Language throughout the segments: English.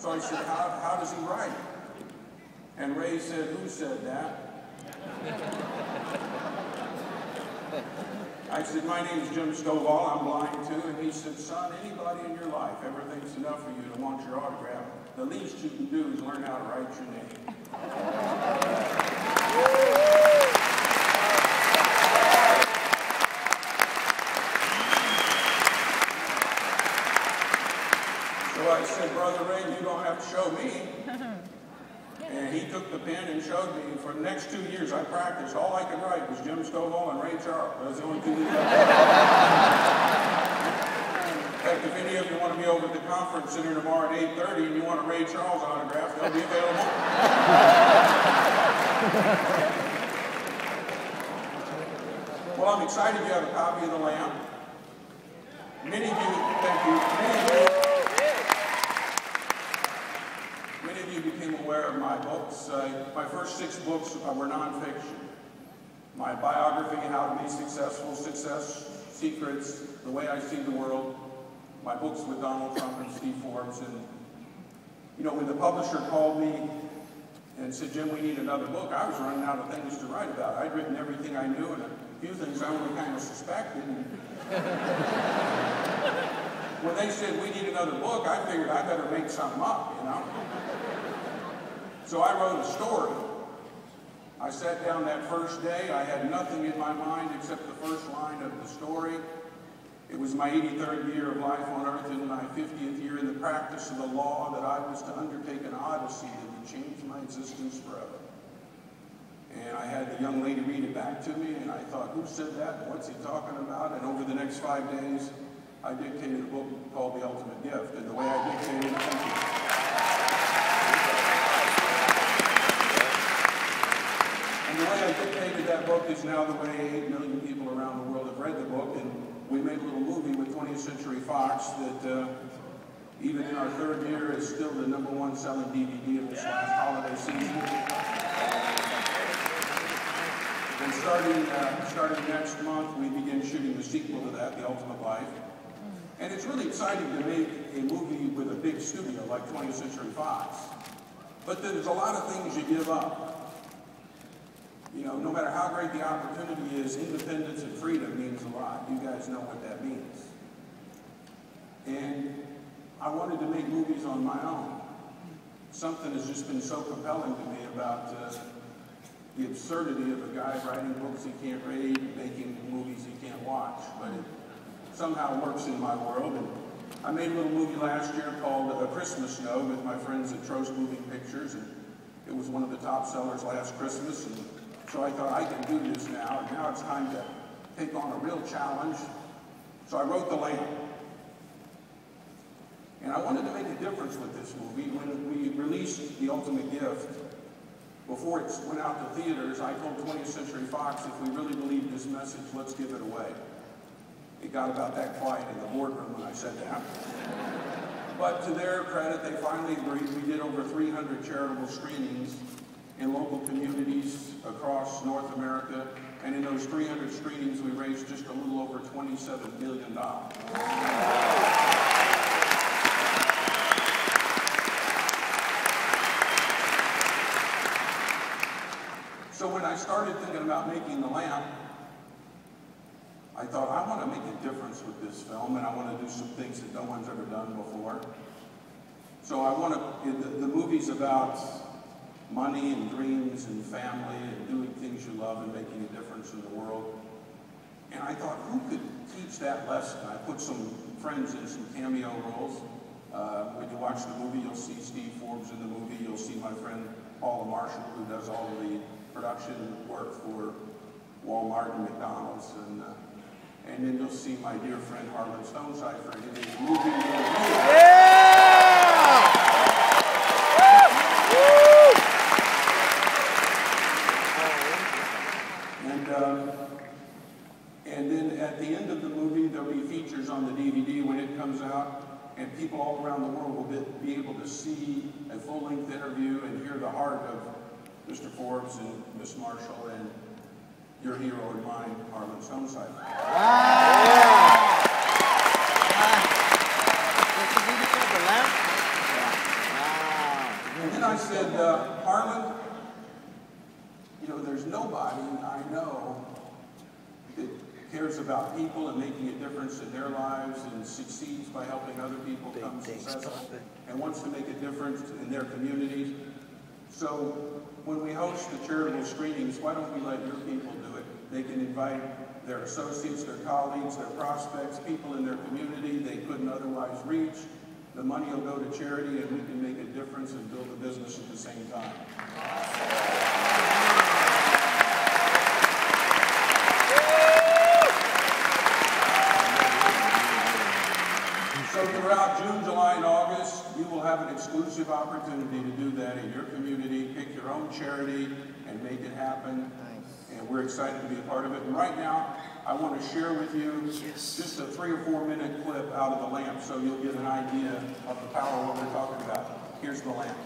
So I said, how does he write? And Ray said, who said that? I said, my name is Jim Stovall, I'm blind too. And he said, son, anybody in your life ever thinks enough of you to want your autograph, the least you can do is learn how to write your name. So I said, Brother Ray, you don't have to show me. And he took the pen and showed me. For the next 2 years, I practiced. All I could write was Jim Stovall and Ray Charles. That was the only two we got. In fact, if any of you want to be over at the conference center tomorrow at 8:30 and you want a Ray Charles autograph, they'll be available. Well, I'm excited you have a copy of The Lamb. Many of you, thank you. Many of you became aware of my books. My first 6 books were nonfiction. My biography, How to Be Successful, Success Secrets, The Way I See the World. My books with Donald Trump and Steve Forbes. And, you know, when the publisher called me and said, Jim, we need another book, I was running out of things to write about. I'd written everything I knew and a few things I only kind of suspected. When they said, we need another book, I figured I better make something up, you know. So I wrote a story. I sat down that first day. I had nothing in my mind except the first line of the story. It was my 83rd year of life on earth and my 50th year in the practice of the law that I was to undertake an odyssey that would change my existence forever. And I had the young lady read it back to me, and I thought, who said that? What's he talking about? And over the next 5 days, I dictated a book called The Ultimate Gift. And the way I dictated it, and the way I dictated that book is now the way 8 million people around the world have read the book. And we made a little movie with 20th Century Fox that even in our 3rd year is still the #1 selling DVD of this last holiday season. And starting next month, we begin shooting the sequel to that, The Ultimate Life. And it's really exciting to make a movie with a big studio like 20th Century Fox. But there's a lot of things you give up. You know, no matter how great the opportunity is, independence and freedom means a lot. You guys know what that means. And I wanted to make movies on my own. Something has just been so compelling to me about the absurdity of a guy writing books he can't read, making movies he can't watch. But it somehow works in my world. And I made a little movie last year called A Christmas Snow with my friends at Trost Moving Pictures. And it was one of the top sellers last Christmas. And so I thought, I can do this now, and now it's time to take on a real challenge. So I wrote The Lamb. And I wanted to make a difference with this movie. When we released The Ultimate Gift, before it went out to theaters, I told 20th Century Fox, if we really believe this message, let's give it away. It got about that quiet in the boardroom when I said that. But to their credit, they finally agreed. We did over 300 charitable screenings in local communities across North America, and in those 300 screenings we raised just a little over $27 million. So when I started thinking about making The Lamb, I thought, I want to make a difference with this film, and I want to do some things that no one's ever done before. So I want to, the movie's about money and dreams and family and doing things you love and making a difference in the world. And I thought, who could teach that lesson? I put some friends in some cameo roles. When you watch the movie, you'll see Steve Forbes in the movie. You'll see my friend Paula Marshall, who does all of the production work for Walmart and McDonald's. And then you'll see my dear friend Harlan Stonecipher in his movie. And then at the end of the movie, there'll be features on the DVD when it comes out, and people all around the world will be able to see a full-length interview and hear the heart of Mr. Forbes and Miss Marshall and your hero and mine, Harlan Stonecipher. I said, Harlan, you know, there's nobody I know that cares about people and making a difference in their lives and succeeds by helping other people become successful and wants to make a difference in their communities. So when we host the charitable screenings, why don't we let your people do it? They can invite their associates, their colleagues, their prospects, people in their community they couldn't otherwise reach. The money will go to charity and we can make a difference and build a business at the same time. So throughout June, July, and August, you will have an exclusive opportunity to do that in your community, pick your own charity, and make it happen. And we're excited to be a part of it. And right now, I want to share with you just a 3 or 4 minute clip out of the lamp so you'll get an idea of the power of what we're talking about. Here's the lamp.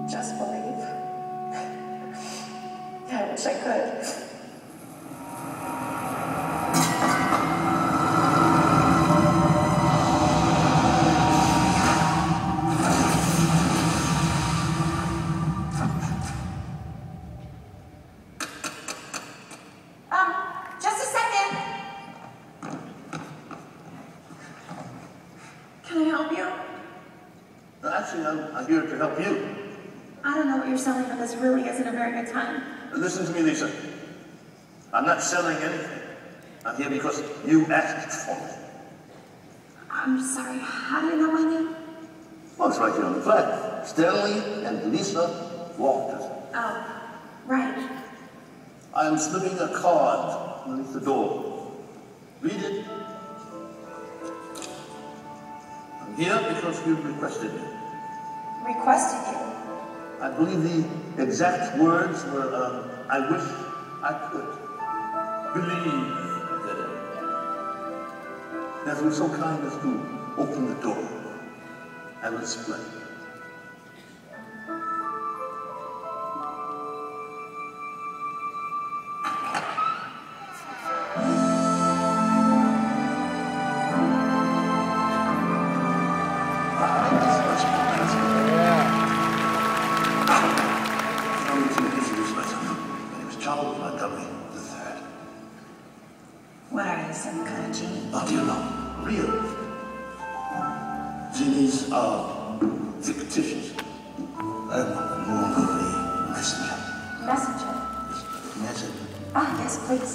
Just believe. I wish I could. Just a second. Can I help you? Actually, I'm here to help you. I don't know what you're selling, but this really isn't a very good time. Listen to me, Lisa. I'm not selling anything. I'm here because you asked for me. I'm sorry, how do you know my name? Well, it's right here on the flag. Stanley and Lisa Walters. Oh, right. I'm slipping a card underneath the door. Read it. I'm here because you requested me. Requested you. I believe the exact words were, I wish I could believe that if you were so kind as to open the door, I will explain. What are you, some kind of genie? Oh, dear, no. Real. Genies are fictitious. I'm no longer a messenger. Messenger? Messenger. Ah, yes, please.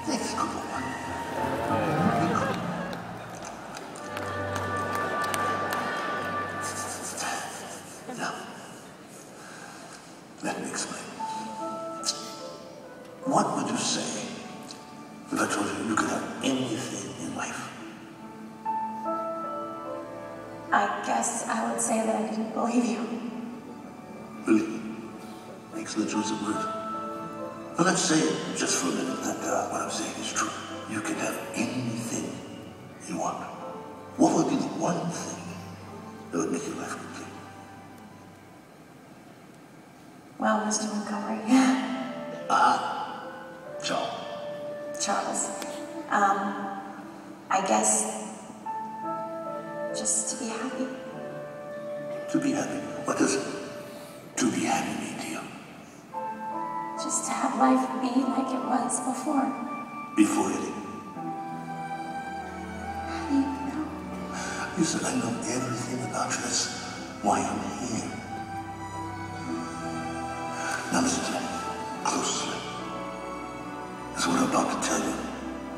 Thanks, good one. Now, let me explain. What would you say if I told you you could have anything in life? I guess I would say that I didn't believe you. Believe me. Excellent choice of words. But let's say just for a minute that what I'm saying is true. You can have anything you want. What would be the one thing that would make your life complete? Well, Mr. Montgomery. Charles. Charles. I guess just to be happy. To be happy. What does to be happy mean to you? Just to have life be like it was before. Before you leave. How do you know? You said I know everything about you. That's why I'm here. Now listen to me. Closely. Because what I'm about to tell you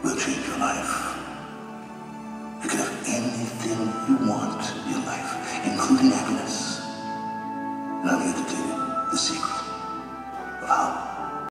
will change your life. You can have anything you want in your life, including